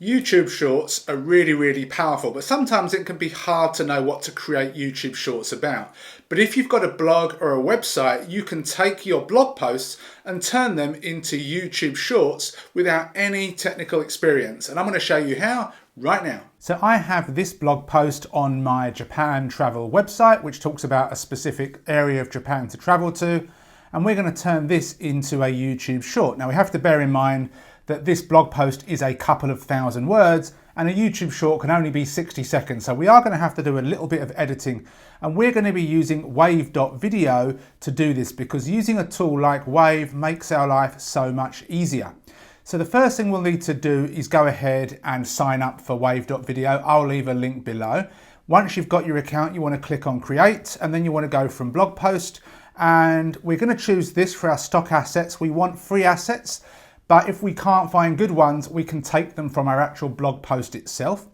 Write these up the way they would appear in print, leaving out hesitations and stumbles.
YouTube Shorts are really powerful, but sometimes it can be hard to know what to create YouTube Shorts about. But if you've got a blog or a website, you can take your blog posts and turn them into YouTube Shorts without any technical experience. And I'm going to show you how right now. So I have this blog post on my Japan travel website, which talks about a specific area of Japan to travel to. And we're going to turn this into a YouTube short. Now we have to bear in mind that this blog post is a couple of thousand words and a YouTube short can only be 60 seconds. So we are going to have to do a little bit of editing, and we're going to be using wave.video to do this because using a tool like Wave makes our life so much easier. So the first thing we'll need to do is go ahead and sign up for wave.video. I'll leave a link below. Once you've got your account, you want to click on create, and then you want to go from blog post, and we're going to choose this for our stock assets. We want free assets, but if we can't find good ones, we can take them from our actual blog post itself.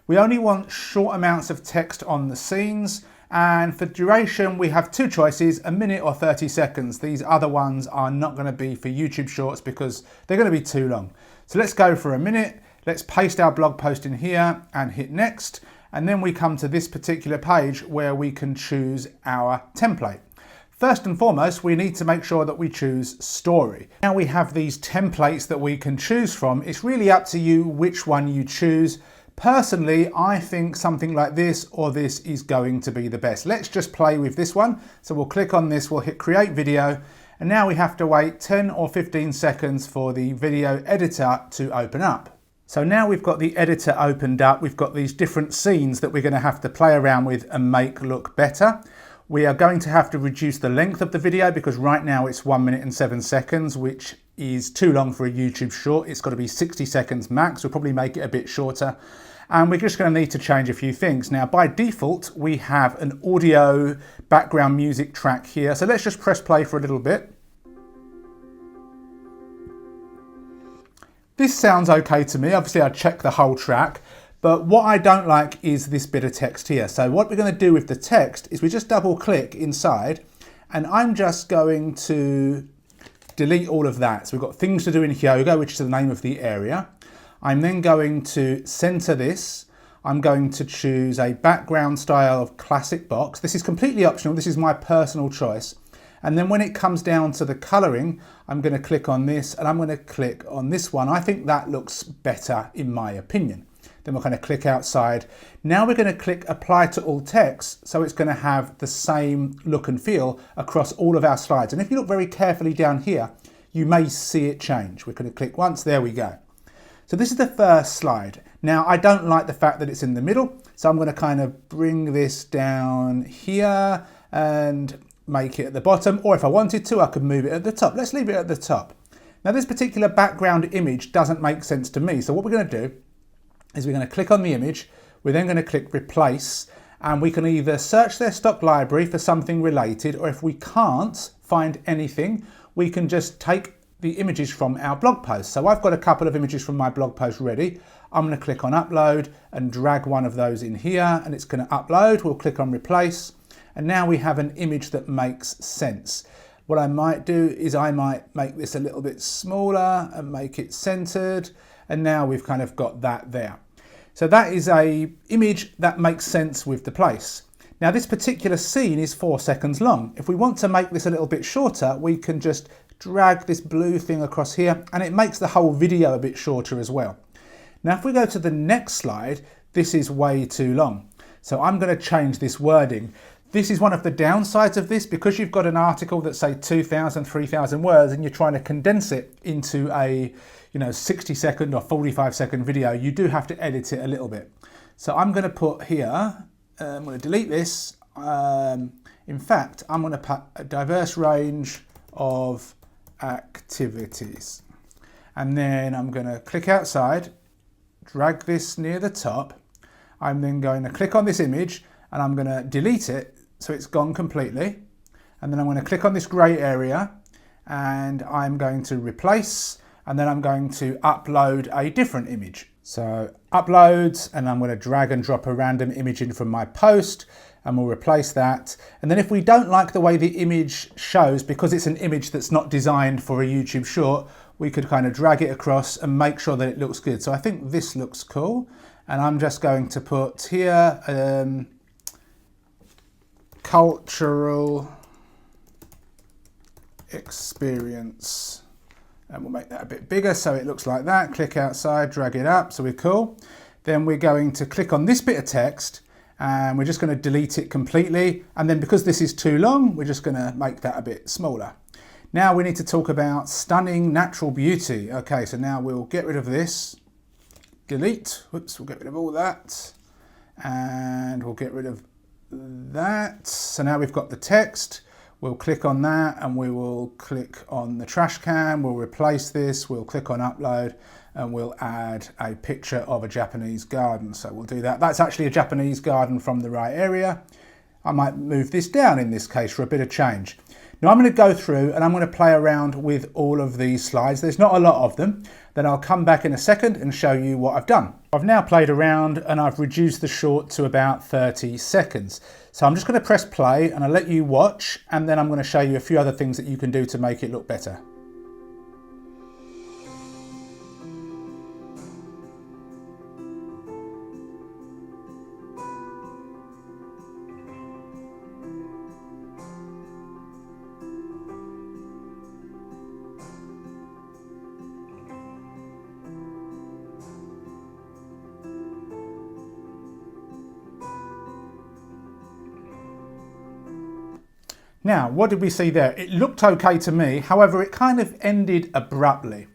We only want short amounts of text on the scenes, and for duration, we have two choices, a minute or 30 seconds. These other ones are not going to be for YouTube Shorts because they're going to be too long. So let's go for a minute. Let's paste our blog post in here and hit next. And then we come to this particular page where we can choose our template. First and foremost, we need to make sure that we choose story. Now we have these templates that we can choose from. It's really up to you which one you choose. Personally, I think something like this or this is going to be the best. Let's just play with this one. So we'll click on this, we'll hit create video, and now we have to wait 10 or 15 seconds for the video editor to open up. So now we've got the editor opened up, we've got these different scenes that we're going to have to play around with and make look better. We are going to have to reduce the length of the video because right now it's 1 minute and 7 seconds, which is too long for a YouTube short. It's got to be 60 seconds max. We'll probably make it a bit shorter. And we're just going to need to change a few things. Now, by default, we have an audio background music track here. So let's just press play for a little bit. This sounds okay to me. Obviously, I check the whole track. But what I don't like is this bit of text here. So what we're going to do with the text is we just double click inside, and I'm just going to delete all of that. So we've got things to do in Hyogo, which is the name of the area. I'm then going to center this. I'm going to choose a background style of classic box. This is completely optional. This is my personal choice. And then when it comes down to the coloring, I'm going to click on this and I'm going to click on this one. I think that looks better in my opinion. Then we're going to click outside. Now we're going to click apply to all text, so it's going to have the same look and feel across all of our slides. And if you look very carefully down here, you may see it change. We're going to click once, there we go. So this is the first slide. Now I don't like the fact that it's in the middle, so I'm going to kind of bring this down here and make it at the bottom, or if I wanted to, I could move it at the top. Let's leave it at the top. Now this particular background image doesn't make sense to me, so what we're going to do is we're going to click on the image, we're then going to click replace, and we can either search their stock library for something related, or if we can't find anything, we can just take the images from our blog post. So I've got a couple of images from my blog post ready. I'm going to click on upload and drag one of those in here, and it's going to upload. We'll click on replace, and now we have an image that makes sense. What I might do is I might make this a little bit smaller and make it centered, and now we've kind of got that there. So that is a image that makes sense with the place. Now this particular scene is 4 seconds long. If we want to make this a little bit shorter, we can just drag this blue thing across here, and it makes the whole video a bit shorter as well. Now if we go to the next slide, this is way too long. So I'm going to change this wording. This is one of the downsides of this, because you've got an article that's say 2,000, 3,000 words and you're trying to condense it into a 60 second or 45 second video, you do have to edit it a little bit. So I'm going to put here, I'm going to delete this. In fact, I'm going to put a diverse range of activities. And then I'm going to click outside, drag this near the top. I'm then going to click on this image and I'm going to delete it so it's gone completely. And then I'm going to click on this grey area and I'm going to replace, and then I'm going to upload a different image. So uploads, and I'm going to drag and drop a random image in from my post, and we'll replace that. And then if we don't like the way the image shows, because it's an image that's not designed for a YouTube short, we could kind of drag it across and make sure that it looks good. So I think this looks cool. And I'm just going to put here, cultural experience. And we'll make that a bit bigger so it looks like that. Click outside, drag it up, so we're cool. Then we're going to click on this bit of text and we're just going to delete it completely. And then because this is too long, we're just going to make that a bit smaller. Now we need to talk about stunning natural beauty. Okay, so now we'll get rid of this. Delete. Whoops, we'll get rid of all that. And we'll get rid of that. So now we've got the text. We'll click on that and we will click on the trash can. We'll replace this. We'll click on upload and we'll add a picture of a Japanese garden. So we'll do that. That's actually a Japanese garden from the right area. I might move this down in this case for a bit of change. Now I'm going to go through and I'm going to play around with all of these slides. There's not a lot of them. Then I'll come back in a second and show you what I've done. I've now played around and I've reduced the short to about 30 seconds. So I'm just going to press play and I'll let you watch and then I'm going to show you a few other things that you can do to make it look better. Now, what did we see there? It looked okay to me, however, it kind of ended abruptly.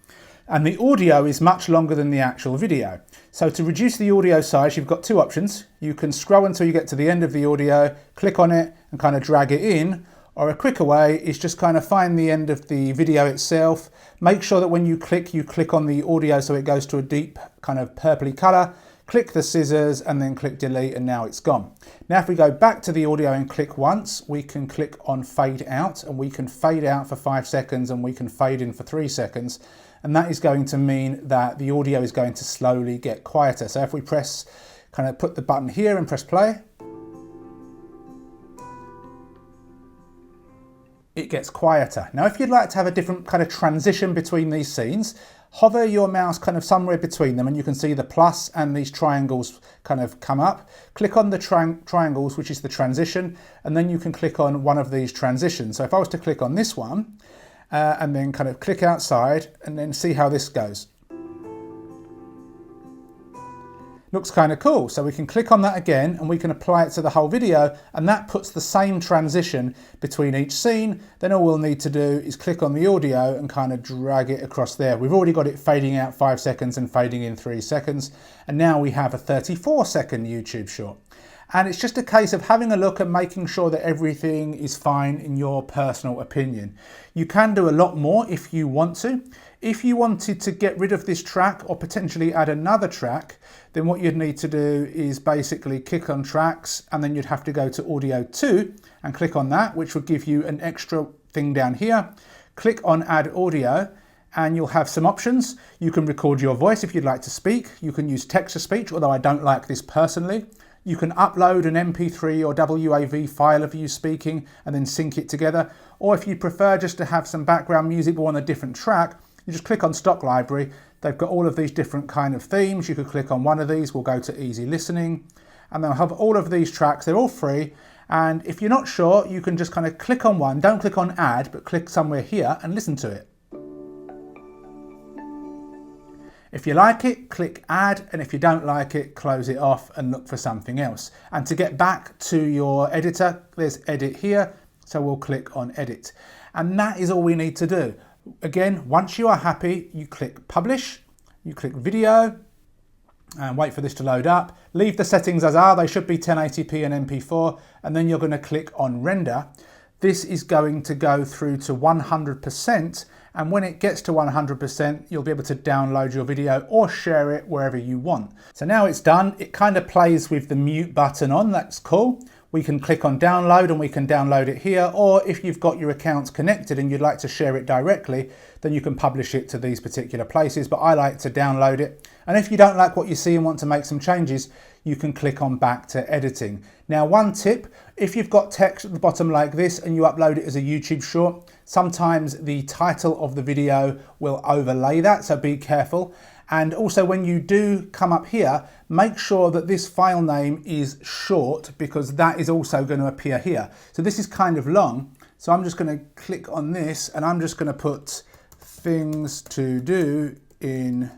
And the audio is much longer than the actual video. So to reduce the audio size, you've got two options. You can scroll until you get to the end of the audio, click on it and kind of drag it in, or a quicker way is just kind of find the end of the video itself. Make sure that when you click on the audio so it goes to a deep kind of purpley color. Click the scissors and then click delete and now it's gone. Now if we go back to the audio and click once, we can click on fade out and we can fade out for 5 seconds and we can fade in for 3 seconds. And that is going to mean that the audio is going to slowly get quieter. So if we press, kind of put the button here and press play, it gets quieter. Now if you'd like to have a different kind of transition between these scenes, hover your mouse kind of somewhere between them and you can see the plus and these triangles kind of come up. Click on the triangles, which is the transition, and then you can click on one of these transitions. So if I was to click on this one and then kind of click outside and then see how this goes. Looks kind of cool. So we can click on that again and we can apply it to the whole video and that puts the same transition between each scene. Then all we'll need to do is click on the audio and kind of drag it across there. We've already got it fading out 5 seconds and fading in 3 seconds. And now we have a 34-second YouTube short. And it's just a case of having a look and making sure that everything is fine in your personal opinion. You can do a lot more if you want to. If you wanted to get rid of this track or potentially add another track, then what you'd need to do is basically click on tracks and then you'd have to go to audio 2 and click on that, which would give you an extra thing down here. Click on add audio and you'll have some options. You can record your voice if you'd like to speak. You can use text to speech, although I don't like this personally. You can upload an MP3 or WAV file of you speaking and then sync it together. Or if you prefer just to have some background music but on a different track, you just click on stock library. They've got all of these different kind of themes. You could click on one of these. We'll go to easy listening and they'll have all of these tracks. They're all free. And if you're not sure, you can just kind of click on one. Don't click on add, but click somewhere here and listen to it. If you like it, click add, and if you don't like it, close it off and look for something else. And to get back to your editor, there's edit here, so we'll click on edit. And that is all we need to do. Again, once you are happy, you click publish, you click video, and wait for this to load up. Leave the settings as are, they should be 1080p and MP4, and then you're going to click on render. This is going to go through to 100%, and when it gets to 100%, you'll be able to download your video or share it wherever you want. So now it's done. It kind of plays with the mute button on. That's cool. We can click on download and we can download it here, or if you've got your accounts connected and you'd like to share it directly, then you can publish it to these particular places, but I like to download it And if you don't like what you see and want to make some changes, you can click on back to editing. Now, one tip, if you've got text at the bottom like this and you upload it as a YouTube short, sometimes the title of the video will overlay that, so be careful. And also when you do come up here, make sure that this file name is short, because that is also going to appear here. So this is kind of long, so I'm just going to click on this and I'm just going to put things to do in,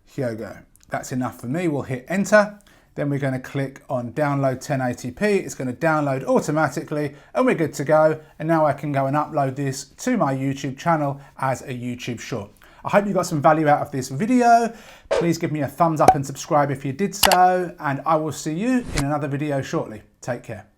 here we go. That's enough for me. We'll hit enter. Then we're going to click on download 1080p. It's going to download automatically and we're good to go. And now I can go and upload this to my YouTube channel as a YouTube short. I hope you got some value out of this video. Please give me a thumbs up and subscribe if you did so. And I will see you in another video shortly. Take care.